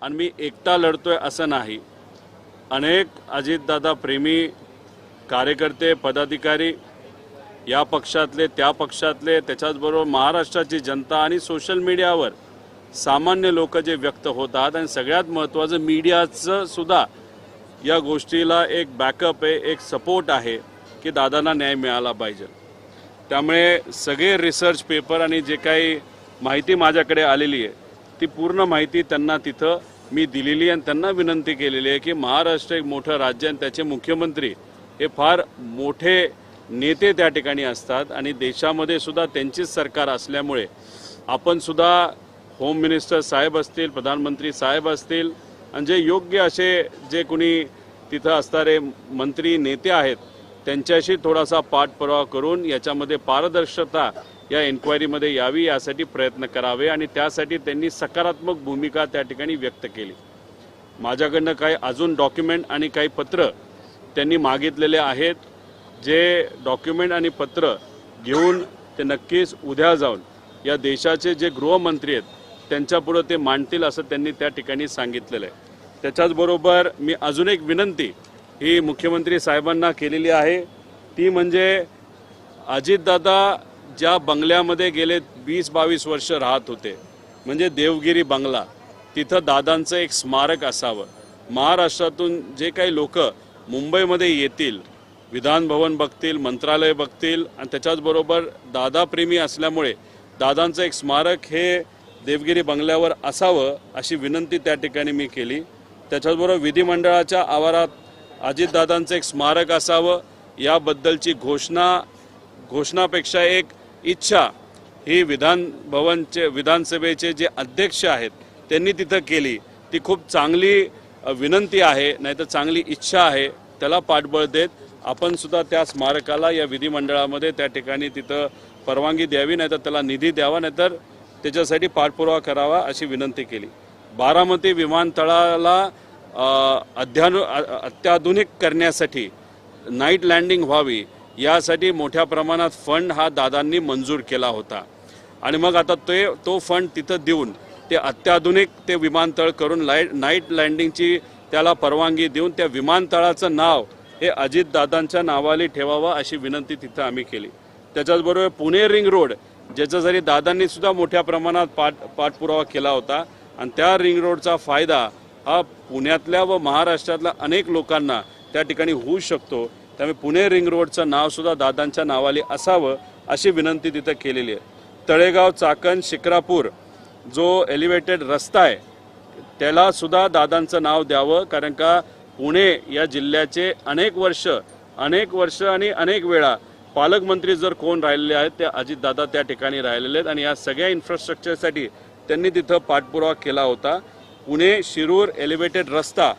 आणि मी एकटा लढतोय असं नाही। अनेक अजितदादा प्रेमी कार्यकर्ते पदाधिकारी या पक्षातले त्या पक्षातले त्याच्याचबरोबर महाराष्ट्राची जनता आणि सोशल मीडियावर सामान्य लोक जे व्यक्त होतात आणि सगळ्यात महत्त्वाचं मीडियाचं सुद्धा या गोष्टीला एक बॅकअप आहे, एक सपोर्ट आहे की दादांना न्याय मिळाला पाहिजे। त्यामुळे सगळे रिसर्च पेपर आणि जे काही माहिती माझ्याकडे आलेली आहे ती पूर्ण माहिती त्यांना तिथं मी दिलेली आणि त्यांना विनंती केलेली आहे की महाराष्ट्र एक मोठं राज्य आणि त्याचे मुख्यमंत्री हे फार मोठे नेते त्या ठिकाणी असतात आणि देशामध्ये सुद्धा त्यांचीच सरकार असल्यामुळे आपण सुद्धा होम मिनिस्टर साहेब असतील, प्रधानमंत्री साहेब असतील आणि जे योग्य असे जे कोणी तिथं असणारे मंत्री नेते आहेत त्यांच्याशी थोडासा पाठपुरावा करून याच्यामध्ये पारदर्शकता या इन्क्वायरीमध्ये यावी यासाठी प्रयत्न करावे आणि त्यासाठी त्यांनी सकारात्मक भूमिका त्या ठिकाणी व्यक्त केली। माझ्याकडनं काही अजून डॉक्युमेंट आणि काही पत्र त्यांनी मागितलेले आहेत, जे डॉक्युमेंट आणि पत्र घेऊन ते नक्कीच उद्या जाऊन या देशाचे जे गृहमंत्री आहेत त्यांच्यापुढे ते मांडतील असं त्यांनी त्या ठिकाणी सांगितलेलं आहे। त्याच्याचबरोबर मी अजून एक विनंती ही मुख्यमंत्री साहेबांना केलेली आहे, ती म्हणजे अजितदादा ज्या बंगल्यामध्ये गेले 20-22 वर्ष राहत होते म्हणजे देवगिरी बंगला, तिथं दादांचं एक स्मारक असावं। महाराष्ट्रातून जे काही लोक मुंबईमध्ये येतील, विधान भवन बघतील, मंत्रालय बघतील आणि त्याच्याचबरोबर दादाप्रेमी असल्यामुळे दादांचं एक स्मारक हे देवगिरी बंगल्यावर असावं अशी विनंती त्या ठिकाणी मी केली। त्याच्याचबरोबर विधिमंडळाच्या आवारात अजितदादांचं एक स्मारक असावं याबद्दलची घोषणापेक्षा एक इच्छा ही विधानसभेचे जे अध्यक्ष आहेत त्यांनी तिथं केली, ती खूप चांगली विनंती आहे, नाहीतर चांगली इच्छा आहे। त्याला पाठबळ देत आपण सुद्धा त्या स्मारकाला या विधिमंडळामध्ये त्या ठिकाणी तिथं परवानगी द्यावी, नाहीतर त्याला निधी द्यावा, नाहीतर त्याच्यासाठी पाठपुरावा करावा अशी विनंती केली। बारामती विमानतळाला अत्याधुनिक करण्यासाठी नाईट लँडिंग व्हावी यासाठी मोठ्या प्रमाणात फंड हा दादांनी मंजूर केला होता आणि मग आता तो फंड तिथं देऊन ते अत्याधुनिक ते विमानतळ करून नाईट लँडिंगची त्याला परवानगी देऊन त्या विमानतळाचं नाव हे अजितदादांच्या नावाने ठेवावं अशी विनंती तिथं आम्ही केली। त्याच्याचबरोबर पुणे रिंग रोड ज्याचा जरी दादांनी सुद्धा मोठ्या प्रमाणात पाठपुरावा केला होता आणि त्या रिंग रोडचा फायदा हा पुण्यातल्या व महाराष्ट्रातल्या अनेक लोकांना त्या ठिकाणी होऊ शकतो, त्यामुळे पुणे रिंग रोडचं नाव सुद्धा दादांच्या नावाने असावं अशी विनंती तिथं केलेली आहे। तळेगाव चाकण शिक्रापूर जो एलिव्हेटेड रस्ता आहे त्याला सुद्धा दादांचं नाव द्यावं, कारण का पुणे या जिल्ह्याचे अनेक वर्ष आणि अनेक वेळा पालकमंत्री जर कोण राहिलेले आहेत ते अजितदादा त्या ठिकाणी राहिलेले आहेत आणि या सगळ्या इन्फ्रास्ट्रक्चरसाठी त्यांनी तिथं पाठपुरावा केला होता। पुणे शिरूर एलिव्हेटेड रस्ता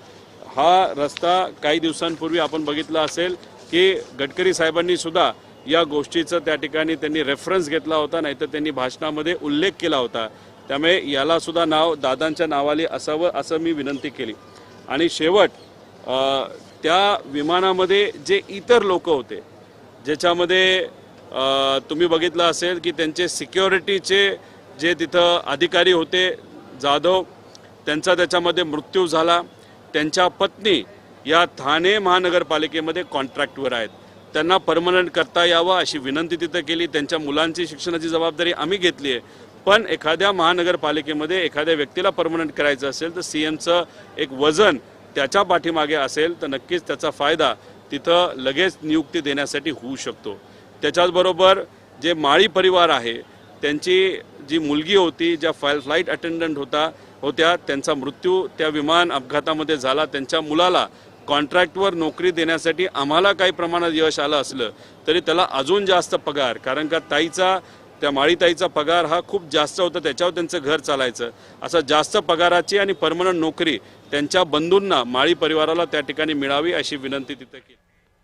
हा रस्ता काही दिवसांपूर्वी आपण बघितला असेल की गडकरी साहेबांनी सुद्धा या गोष्टीचं त्या ठिकाणी त्यांनी रेफरन्स घेतला होता, नाहीतर त्यांनी भाषणामध्ये उल्लेख केला होता, त्यामुळे याला सुद्धा नाव दादांच्या नावाने असावं असं मी विनंती केली। आणि शेवट त्या विमानामध्ये जे इतर लोक होते ज्याच्यामध्ये तुम्ही बघितलं असेल की त्यांचे सिक्युरिटीचे जे तिथं अधिकारी होते जाधव, त्यांचा त्याच्यामध्ये मृत्यू झाला। त्यांच्या पत्नी या ठाणे महानगरपालिकेमध्ये कॉन्ट्रॅक्टवर आहेत, त्यांना परमनंट करता यावं अशी विनंती तिथं केली। त्यांच्या मुलांची शिक्षणाची जबाबदारी आम्ही घेतली आहे, पण एखाद्या महानगरपालिकेमध्ये एखाद्या व्यक्तीला परमनंट करायचं असेल तर सीएमचं एक वजन त्याच्या पाठीमागे असेल तर नक्कीच त्याचा फायदा तिथं लगेच नियुक्ती देण्यासाठी होऊ शकतो। त्याच्याचबरोबर जे माळी परिवार आहे त्यांची जी मुलगी होती, ज्या फ्लाईट अटेंडंट होत्या, त्यांचा मृत्यू त्या विमान अपघातामध्ये झाला। त्यांच्या मुलाला कॉन्ट्रॅक्टवर नोकरी देण्यासाठी आम्हाला काही प्रमाणात यश आलं असलं तरी त्याला अजून जास्त पगार, कारण का त्या माळीताईचा पगार हा खूप जास्त होता, त्याच्यावर त्यांचं घर चालायचं, असं जास्त पगाराची आणि परमनंट नोकरी त्यांच्या बंधूंना माळी परिवाराला त्या ठिकाणी मिळावी अशी विनंती तिथे केली।